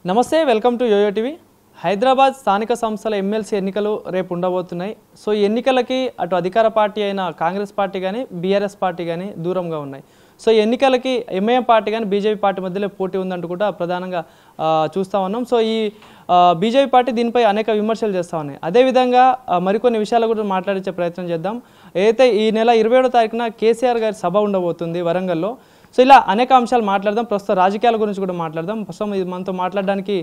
నమస్తే, welcome to YoYo TV. Hyderabad స్థానిక సంస్థల ఎమ్మెల్సీ ఎన్నికలు రేపు ఉండబోతున్నాయి. సో ఈ ఎన్నికలకి అటు అధికార పార్టీ అయిన కాంగ్రెస్ పార్టీ కానీ బీఆర్ఎస్ పార్టీ కానీ దూరంగా ఉన్నాయి. సో ఈ ఎన్నికలకి ఎంఐఎం పార్టీ కానీ బీజేపీ పార్టీ మధ్యలో పోటీ ఉందంటూ కూడా ప్రధానంగా చూస్తూ ఉన్నాం. సో ఈ బీజేపీ పార్టీ దీనిపై అనేక విమర్శలు చేస్తూ ఉన్నాయి. అదేవిధంగా మరికొన్ని విషయాల గురించి మాట్లాడించే ప్రయత్నం చేద్దాం. ఏదైతే ఈ నెల 27వ తారీఖున కేసీఆర్ గారి సభ ఉండబోతుంది వరంగల్లో. సో ఇలా అనేక అంశాలు మాట్లాడదాం. ప్రస్తుతం రాజకీయాల గురించి కూడా మాట్లాడదాం. ప్రస్తుతం ఇది మనతో మాట్లాడడానికి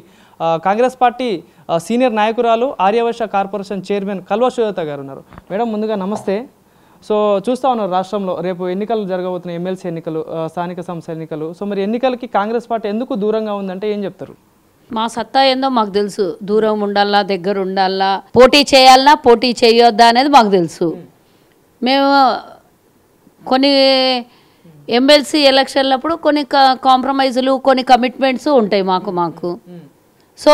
కాంగ్రెస్ పార్టీ సీనియర్ నాయకురాలు ఆర్యవైశ్య కార్పొరేషన్ చైర్మన్ కల్వ సుజాత గారు ఉన్నారు. మేడం, ముందుగా నమస్తే. సో చూస్తూ ఉన్నారు రాష్ట్రంలో రేపు ఎన్నికలు జరగబోతున్నాయి, ఎమ్మెల్సీ ఎన్నికలు, స్థానిక సంస్థ ఎన్నికలు. సో మరి ఎన్నికలకి కాంగ్రెస్ పార్టీ ఎందుకు దూరంగా ఉందంటే ఏం చెప్తారు? మా సత్తా ఏందో మాకు తెలుసు. దూరం ఉండాలా, దగ్గర ఉండాలా, పోటీ చేయాలన్నా పోటీ చేయొద్దా అనేది మాకు తెలుసు. మేము కొన్ని ఎమ్మెల్సీ ఎలక్షన్లప్పుడు కొన్ని కాంప్రమైజులు, కొన్ని కమిట్మెంట్స్ ఉంటాయి మాకు. సో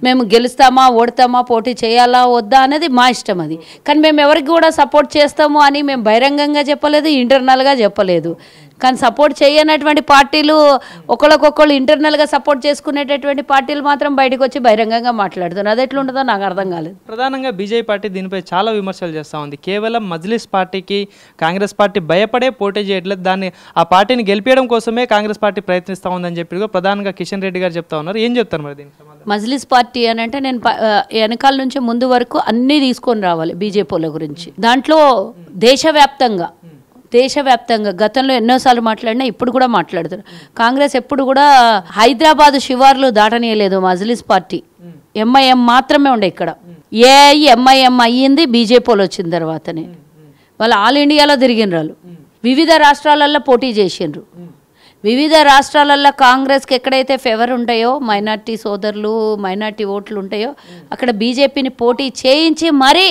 మేము గెలుస్తామా ఓడతామా, పోటీ చేయాలా వద్దా అనేది మా ఇష్టం. అది కానీ మేము ఎవరికి కూడా సపోర్ట్ చేస్తాము అని మేము బహిరంగంగా చెప్పలేదు, ఇంటర్నల్గా చెప్పలేదు. కానీ సపోర్ట్ చేయనటువంటి పార్టీలు ఒకళ్ళకొకళ్ళు ఇంటర్నల్గా సపోర్ట్ చేసుకునేటటువంటి పార్టీలు మాత్రం బయటకు వచ్చి బహిరంగంగా మాట్లాడుతున్నారు. అది ఎట్లుంటుందో నాకు అర్థం కాలేదు. ప్రధానంగా బీజేపీ పార్టీ దీనిపై చాలా విమర్శలు చేస్తూ ఉంది. కేవలం మజ్లిస్ పార్టీకి కాంగ్రెస్ పార్టీ భయపడే పోటీ చేయట్లేదు, దాన్ని ఆ పార్టీని గెలిపించడం కోసమే కాంగ్రెస్ పార్టీ ప్రయత్నిస్తూ ఉందని చెప్పి ప్రధానంగా కిషన్ రెడ్డి గారు చెప్తా ఉన్నారు. ఏం చెప్తారు మరి దీనికి? మజ్లిస్ పార్టీ అని అంటే నేను వెనకాల నుంచి ముందు వరకు అన్నీ తీసుకొని రావాలి బీజేపీల గురించి. దాంట్లో దేశవ్యాప్తంగా గతంలో ఎన్నోసార్లు మాట్లాడినా ఇప్పుడు కూడా మాట్లాడుతున్నారు. కాంగ్రెస్ ఎప్పుడు కూడా హైదరాబాద్ శివార్లు దాటనీయలేదు. మజ్లిస్ పార్టీ ఎంఐఎం మాత్రమే ఉండే ఇక్కడ. ఎంఐఎం అయ్యింది బీజేపీలు వచ్చిన తర్వాతనే. వాళ్ళు ఆల్ ఇండియాలో తిరిగినరు, వివిధ రాష్ట్రాలలో పోటీ చేసిండ్రు. వివిధ రాష్ట్రాలలో కాంగ్రెస్కి ఎక్కడైతే ఫేవర్ ఉంటాయో, మైనార్టీ సోదరులు, మైనార్టీ ఓట్లు ఉంటాయో అక్కడ బీజేపీని పోటీ చేయించి మరీ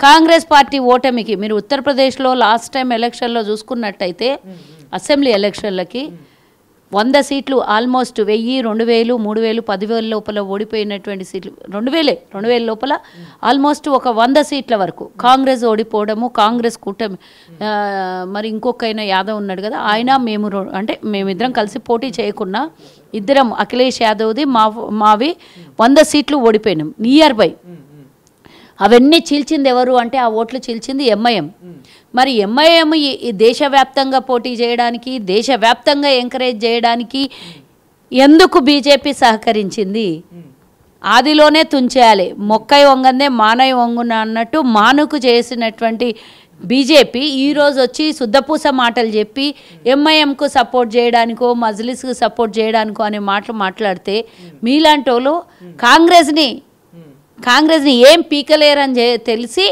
కాంగ్రెస్ పార్టీ ఓటమికి, మీరు ఉత్తరప్రదేశ్లో లాస్ట్ టైం ఎలక్షన్లో చూసుకున్నట్టయితే అసెంబ్లీ ఎలక్షన్లకి 100 సీట్లు ఆల్మోస్ట్ 1000, 2000, 3000, 10,000 లోపల ఓడిపోయినటువంటి సీట్లు 2000 లోపల ఆల్మోస్ట్ ఒక 100 సీట్ల వరకు కాంగ్రెస్ ఓడిపోవడము. కాంగ్రెస్ కూటమి మరి ఇంకొకైనా యాదవ్ ఉన్నాడు కదా, ఆయన మేమిద్దరం కలిసి పోటీ చేయకుండా ఇద్దరం అఖిలేష్ యాదవ్ది మావి 100 సీట్లు ఓడిపోయినాం నియర్ బై. అవన్నీ చీల్చింది ఎవరు అంటే ఆ ఓట్లు చీల్చింది ఎంఐఎం. మరి ఎంఐఎం ఈ దేశవ్యాప్తంగా పోటీ చేయడానికి, దేశవ్యాప్తంగా ఎంకరేజ్ చేయడానికి ఎందుకు బీజేపీ సహకరించింది? ఆదిలోనే తుంచేయాలి. మొక్కై వంగందే మానై వంగున అన్నట్టు మానుకు చేసినటువంటి బీజేపీ ఈరోజు వచ్చి శుద్ధపూస మాటలు చెప్పి ఎంఐఎంకు సపోర్ట్ చేయడానికో మజ్లిస్కు సపోర్ట్ చేయడానికో అనే మాటలు మాట్లాడితే మీలాంటి వాళ్ళు కాంగ్రెస్ని ఏం పీకలేరని తెలిసి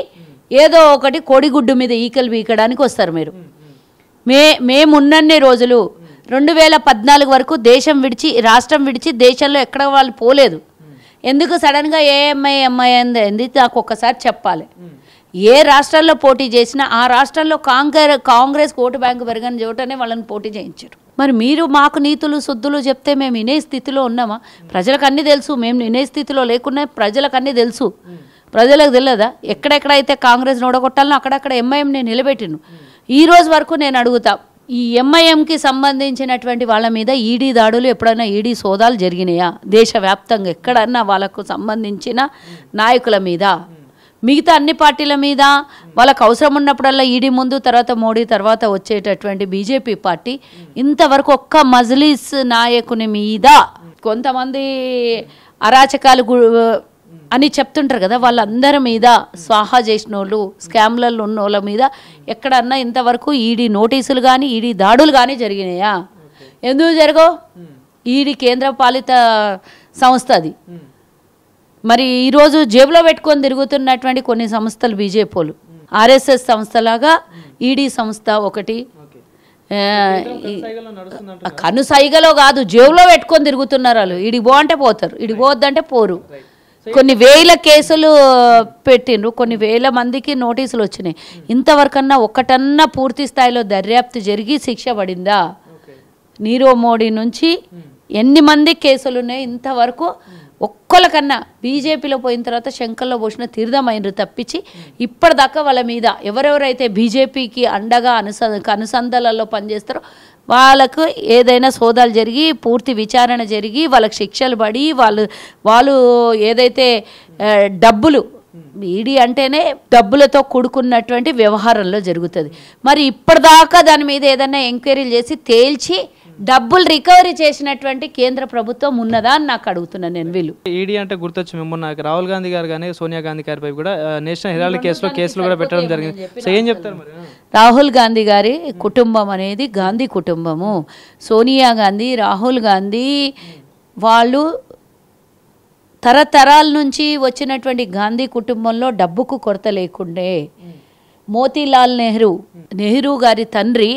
ఏదో ఒకటి కోడిగుడ్డు మీద ఈకలు పీకడానికి వస్తారు మీరు. మేమున్నన్ని రోజులు 2014 వరకు రాష్ట్రం విడిచి దేశంలో ఎక్కడ వాళ్ళు పోలేదు. ఎందుకు సడన్గా ఎంఐ అంది నాకు ఒక్కసారి చెప్పాలి. ఏ రాష్ట్రాల్లో పోటీ చేసినా ఆ రాష్ట్రాల్లో కాంగ్రెస్ ఓటు బ్యాంకు పెరగని చోటనే వాళ్ళని పోటీ చేయించారు. మరి మీరు మాకు నీతులు శుద్ధులు చెప్తే మేము వినే స్థితిలో ఉన్నామా? ప్రజలకు అన్నీ తెలుసు. మేము వినే స్థితిలో లేకున్నా ప్రజలకు అన్నీ తెలుసు. ప్రజలకు తెలియదా? ఎక్కడెక్కడైతే కాంగ్రెస్ ఓడగొట్టాలనో అక్కడక్కడ ఎంఐఎంని నిలబెట్టిను. ఈ రోజు వరకు నేను అడుగుతా, ఈ ఎంఐఎంకి సంబంధించినటువంటి వాళ్ళ మీద ఈడీ దాడులు ఎప్పుడైనా ఈడీ సోదాలు జరిగినాయా? దేశవ్యాప్తంగా ఎక్కడన్నా వాళ్ళకు సంబంధించిన నాయకుల మీద, మిగతా అన్ని పార్టీల మీద వాళ్ళకు అవసరం ఉన్నప్పుడల్లా ఈడీ ముందు, తర్వాత మోడీ తర్వాత వచ్చేటటువంటి బీజేపీ పార్టీ ఇంతవరకు ఒక్క మజ్లిస్ నాయకుని మీద కొంతమంది అరాచకాలు అని చెప్తుంటారు కదా, వాళ్ళందరి మీద స్వాహా చేసిన వాళ్ళు, స్కామ్లలో ఉన్న వాళ్ళ మీద ఎక్కడన్నా ఇంతవరకు ఈడీ నోటీసులు కానీ ఈడీ దాడులు కానీ జరిగినాయా? ఎందుకు జరగవు? ఈడీ కేంద్ర పాలిత సంస్థ అది. మరి ఈరోజు జేబులో పెట్టుకొని తిరుగుతున్నటువంటి కొన్ని సంస్థలు బీజేపీలు, ఆర్ఎస్ఎస్ సంస్థలాగా ఈడీ సంస్థ ఒకటి కనుసైగలో కాదు, జేబులో పెట్టుకొని తిరుగుతున్నారు వాళ్ళు. ఈడికి పో అంటే పోతారు, ఈడికి పోవద్దంటే పోరు. కొన్ని వేల కేసులు పెట్టిండ్రు, కొన్ని వేల మందికి నోటీసులు వచ్చినాయి. ఇంతవరకన్నా ఒక్కటన్నా పూర్తి స్థాయిలో దర్యాప్తు జరిగి శిక్ష పడిందా? నీరవ్ మోడీ నుంచి ఎన్ని మంది కేసులు ఉన్నాయి ఇంతవరకు ఒక్కళ్ళకన్నా? బీజేపీలో పోయిన తర్వాత శంకర్లో పోసిన తీర్థమైనరు తప్పించి ఇప్పటిదాకా వాళ్ళ మీద ఎవరెవరైతే బీజేపీకి అండగా అనుసంధానాలలో పనిచేస్తారో వాళ్ళకు ఏదైనా సోదాలు జరిగి పూర్తి విచారణ జరిగి వాళ్ళకి శిక్షలు పడి వాళ్ళు ఏదైతే డబ్బులు ఈడీ అంటేనే డబ్బులతో కూడుకున్నటువంటి వ్యవహారంలో జరుగుతుంది. మరి ఇప్పటిదాకా దాని మీద ఏదైనా ఎంక్వైరీలు చేసి తేల్చి డబ్బులు రికవరీ చేసినటువంటి కేంద్ర ప్రభుత్వం ఉన్నదా అని నాకు అడుగుతున్నాను నేను. వీళ్ళు ఈడీ అంటే గుర్తొచ్చి మిమ్మల్ని నాకు రాహుల్ గాంధీ గారు కానీ సోనియా గాంధీ గారిపై కూడా నేషనల్ హెరాల్డ్ కేసులు కూడా పెట్టడం జరిగింది. సో ఏం చెప్తారు మరి? రాహుల్ గాంధీ గారి కుటుంబం అనేది గాంధీ కుటుంబము. సోనియా గాంధీ, రాహుల్ గాంధీ వాళ్ళు తరతరాల నుంచి వచ్చినటువంటి గాంధీ కుటుంబంలో డబ్బుకు కొరత లేకుండే. మోతీలాల్ నెహ్రూ గారి తండ్రి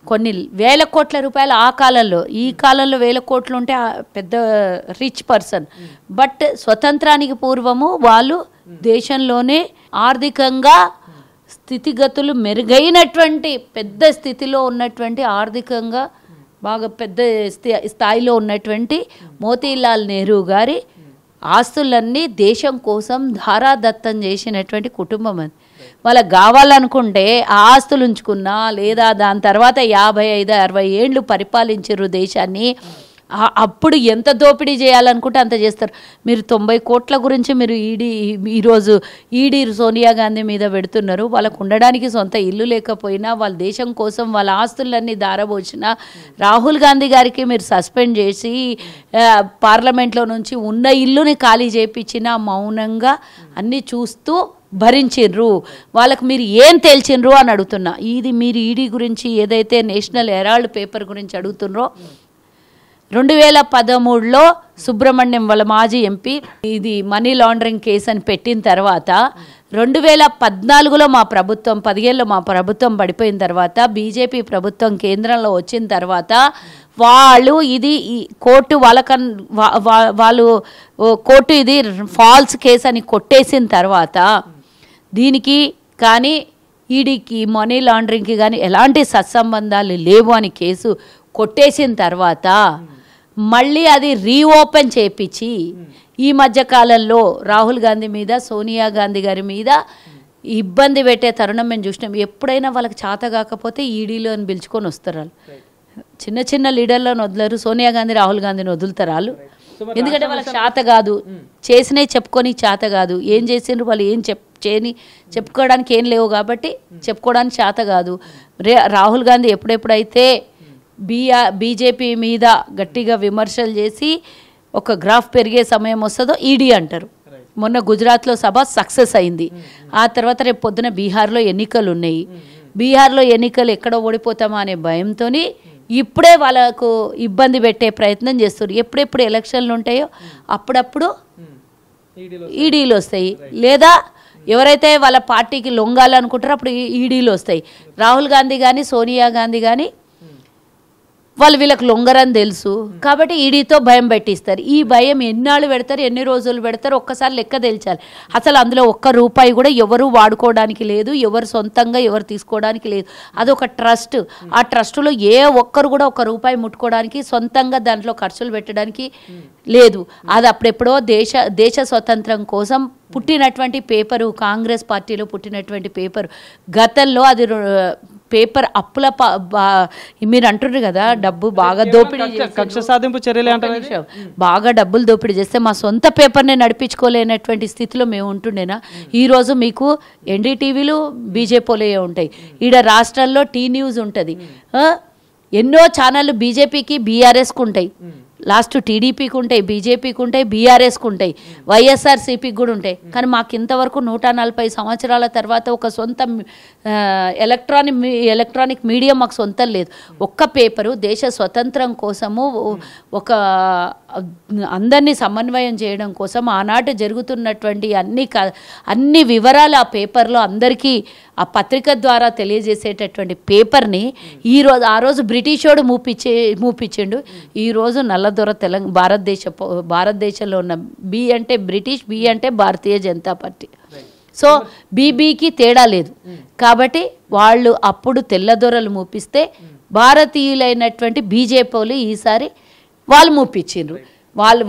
కొన్ని వేల కోట్ల రూపాయలు ఆ కాలంలో, ఈ కాలంలో వేల కోట్లు ఉంటే పెద్ద రిచ్ పర్సన్. బట్ స్వతంత్రానికి పూర్వము వాళ్ళు దేశంలోనే ఆర్థికంగా స్థితిగతులు మెరుగైనటువంటి పెద్ద స్థితిలో ఉన్నటువంటి ఆర్థికంగా బాగా పెద్ద స్థాయిలో ఉన్నటువంటి మోతీలాల్ నెహ్రూ గారి ఆస్తులన్నీ దేశం కోసం ధారాదత్తం చేసినటువంటి కుటుంబం అది. వాళ్ళకి కావాలనుకుంటే ఆ ఆస్తులు ఉంచుకున్నా లేదా దాని తర్వాత 55-60 ఏళ్ళు పరిపాలించారు దేశాన్ని. అప్పుడు ఎంత దోపిడీ చేయాలనుకుంటే అంత చేస్తారు. మీరు 90 కోట్ల గురించి మీరు ఈరోజు ఈడీ సోనియా గాంధీ మీద పెడుతున్నారు. వాళ్ళకు ఉండడానికి సొంత ఇల్లు లేకపోయినా వాళ్ళ దేశం కోసం వాళ్ళ ఆస్తులన్నీ దారబోసిన రాహుల్ గాంధీ గారికి మీరు సస్పెండ్ చేసి పార్లమెంట్లో నుంచి ఉన్న ఇల్లుని ఖాళీ చేయించిన మౌనంగా అన్నీ చూస్తూ భరించిండ్రు. వాళ్ళకు మీరు ఏం తేల్చిండ్రు అని అడుగుతున్నా. ఇది మీరు ఈడీ గురించి ఏదైతే నేషనల్ హెరాల్డ్ పేపర్ గురించి అడుగుతుండ్రో, 2013లో సుబ్రహ్మణ్యం వాళ్ళ మాజీ ఎంపీ ఇది మనీ లాండరింగ్ కేసు అని పెట్టిన తర్వాత 2014లో మా ప్రభుత్వం 10 మా ప్రభుత్వం పడిపోయిన తర్వాత బీజేపీ ప్రభుత్వం కేంద్రంలో వచ్చిన తర్వాత వాళ్ళు ఇది కోర్టు వాళ్ళు కోర్టు ఇది ఫాల్స్ కేసు అని కొట్టేసిన తర్వాత దీనికి కానీ ఈడీకి మనీ లాండరింగ్కి కానీ ఎలాంటి సత్సంబంధాలు లేవు అని కేసు కొట్టేసిన తర్వాత మళ్ళీ అది రీఓపెన్ చేయించి ఈ మధ్యకాలంలో రాహుల్ గాంధీ మీద సోనియా గాంధీ గారి మీద ఇబ్బంది పెట్టే తరుణం మేము చూసినాం. ఎప్పుడైనా వాళ్ళకి చేత కాకపోతే ఈడీలో అని పిలుచుకొని వస్తారు. వాళ్ళు చిన్న చిన్న లీడర్లను వదలరు. సోనియా గాంధీ రాహుల్ గాంధీని వదులుతారు వాళ్ళు. ఎందుకంటే వాళ్ళకి చేత కాదు, చేసినవి చెప్పుకొని చేత కాదు, ఏం చేసిండ్రు వాళ్ళు ఏం చెప్పుకోవడానికి ఏం లేవు కాబట్టి చెప్పుకోవడానికి చేత కాదు. రాహుల్ గాంధీ ఎప్పుడెప్పుడైతే బీజేపీ మీద గట్టిగా విమర్శలు చేసి ఒక గ్రాఫ్ పెరిగే సమయం వస్తుందో ఈడీ అంటారు. మొన్న గుజరాత్లో సభ సక్సెస్ అయింది. ఆ తర్వాత రేపు పొద్దున బీహార్లో ఎన్నికలు ఉన్నాయి. బీహార్లో ఎన్నికలు ఎక్కడ ఓడిపోతామా అనే భయంతో ఇప్పుడే వాళ్ళకు ఇబ్బంది పెట్టే ప్రయత్నం చేస్తారు. ఎప్పుడెప్పుడు ఎలక్షన్లు ఉంటాయో అప్పుడప్పుడు ఈడీలు వస్తాయి. లేదా ఎవరైతే వాళ్ళ పార్టీకి లొంగాలనుకుంటారో అప్పుడు ఈడీలు వస్తాయి. రాహుల్ గాంధీ కానీ సోనియా గాంధీ కానీ వాళ్ళు వీళ్ళకి లొంగరని తెలుసు కాబట్టి ఈడీతో భయం పెట్టిస్తారు. ఈ భయం ఎన్నాళ్ళు పెడతారు, ఎన్ని రోజులు పెడతారు, ఒక్కసారి లెక్క తెలిచాలి. అసలు అందులో ₹1 కూడా ఎవరు వాడుకోవడానికి లేదు, ఎవరు సొంతంగా ఎవరు తీసుకోవడానికి లేదు. అదొక ట్రస్ట్. ఆ ట్రస్టులో ఏ ఒక్కరు కూడా ₹1 ముట్టుకోవడానికి సొంతంగా దాంట్లో ఖర్చులు పెట్టడానికి లేదు. అది అప్పుడెప్పుడో దేశ స్వతంత్రం కోసం పుట్టినటువంటి పేపరు, కాంగ్రెస్ పార్టీలో పుట్టినటువంటి పేపరు. గతంలో అది పేపర్ అప్పుల మీరు అంటున్నారు కదా డబ్బు బాగా దోపిడీ, కక్ష సాధింపు చర్యలు అంటారు. బాగా డబ్బులు దోపిడీ చేస్తే మా సొంత పేపర్ని నడిపించుకోలేనటువంటి స్థితిలో మేము ఉంటుండేనా? ఈరోజు మీకు ఎన్డీటీవీలు బీజేపీలే ఉంటాయి, ఈడ రాష్ట్రాల్లో టీ న్యూస్ ఉంటుంది, ఎన్నో ఛానళ్ళు బీజేపీకి బీఆర్ఎస్కి ఉంటాయి, లాస్ట్ టీడీపీకి ఉంటాయి, బీజేపీకి ఉంటాయి, బీఆర్ఎస్కి ఉంటాయి, వైఎస్ఆర్సీపీకి కూడా ఉంటాయి. కానీ మాకు ఇంతవరకు 140 సంవత్సరాల తర్వాత ఒక సొంత ఎలక్ట్రానిక్ మీడియా మాకు సొంతం లేదు. ఒక్క పేపరు దేశ స్వతంత్రం కోసము ఒక అందరినీ సమన్వయం చేయడం కోసం ఆనాటి జరుగుతున్నటువంటి అన్ని వివరాలు ఆ పేపర్లో అందరికీ ఆ పత్రిక ద్వారా తెలియజేసేటటువంటి పేపర్ని ఆ రోజు బ్రిటిషోడు మూపించిండు. ఈరోజు నల్లదొర భారతదేశంలో ఉన్న బి అంటే బ్రిటిష్, బి అంటే భారతీయ జనతా పార్టీ. సో బీబీకి తేడా లేదు. కాబట్టి వాళ్ళు అప్పుడు తెల్లదొరలు మూపిస్తే భారతీయులైనటువంటి బీజేపీలు ఈసారి వాళ్ళు మూపించిండ్రు.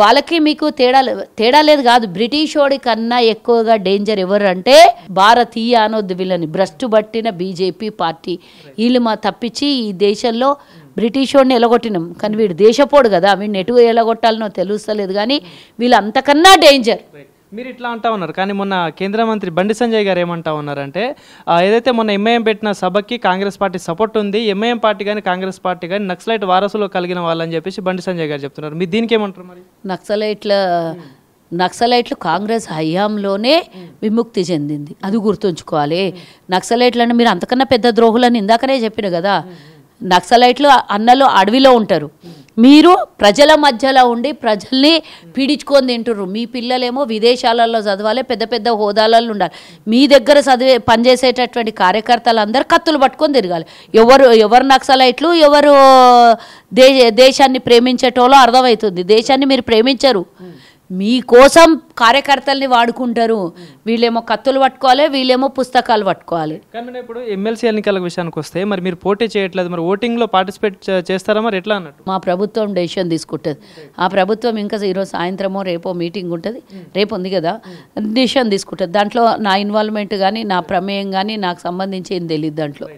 వాళ్ళకి మీకు తేడా లేదు కాదు. బ్రిటిషోడి కన్నా ఎక్కువగా డేంజర్ ఎవరు అంటే భారతీయ అనొద్దు, వీళ్ళని భ్రష్టు పట్టిన బీజేపీ పార్టీ. వీళ్ళు తప్పించి ఈ దేశంలో బ్రిటిష్ వాడిని ఎలగొట్టినాం, కానీ వీడు దేశపోడు కదా, వీడిని ఎటు ఎలగొట్టాలనో తెలుస్తలేదు. కానీ వీళ్ళు అంతకన్నా డేంజర్. మీరు ఇట్లా అంటా ఉన్నారు, కానీ మొన్న కేంద్ర మంత్రి బండి సంజయ్ గారు ఏమంటా ఉన్నారంటే ఏదైతే మొన్న ఎంఐఎం పెట్టిన సభకి కాంగ్రెస్ పార్టీ సపోర్ట్ ఉంది, ఎంఐఎం పార్టీ కానీ కాంగ్రెస్ పార్టీ కానీ నక్సలైట్ వారసులో కలిగిన వాళ్ళని చెప్పేసి బండి సంజయ్ గారు చెప్తున్నారు. మీరు దీనికి ఏమంటారు మరి? నక్సలైట్లు కాంగ్రెస్ హయాంలోనే విముక్తి చెందింది, అది గుర్తుంచుకోవాలి. నక్సలైట్లను మీరు అంతకన్నా పెద్ద ద్రోహులని ఇందాకనే చెప్పిన కదా. నక్సలైట్లు అన్నలు అడవిలో ఉంటారు, మీరు ప్రజల మధ్యలో ఉండి ప్రజల్ని పీడించుకొని తింటుర్రు. మీ పిల్లలేమో విదేశాలలో చదవాలి, పెద్ద పెద్ద హోదాలలో ఉండాలి. మీ దగ్గర పనిచేసేటటువంటి కార్యకర్తలు అందరూ కత్తులు పట్టుకొని తిరగాలి. ఎవరు నక్సలైట్లు, ఎవరు దేశాన్ని ప్రేమించేటోలో అర్థమవుతుంది. దేశాన్ని మీరు ప్రేమించరు, మీకోసం కార్యకర్తల్ని వాడుకుంటారు. వీళ్ళేమో కత్తులు పట్టుకోవాలి, వీళ్ళేమో పుస్తకాలు పట్టుకోవాలి. కానీ ఇప్పుడు ఎమ్మెల్సీ ఎన్నికల విషయానికి వస్తే మరి మీరు పోటీ చేయట్లేదు, మరి ఓటింగ్లో పార్టిసిపేట్ చేస్తారా మరి ఎట్లా అన్నట్టు? మా ప్రభుత్వం డెసిషన్ తీసుకుంటుంది. ఆ ప్రభుత్వం ఇంకా ఈరోజు సాయంత్రమో రేపో మీటింగ్ ఉంటుంది, రేపు ఉంది కదా, డెసిషన్ తీసుకుంటుంది. దాంట్లో నా ఇన్వాల్వ్మెంట్ కానీ నా ప్రమేయం కానీ నాకు సంబంధించి ఏం తెలియదు దాంట్లో.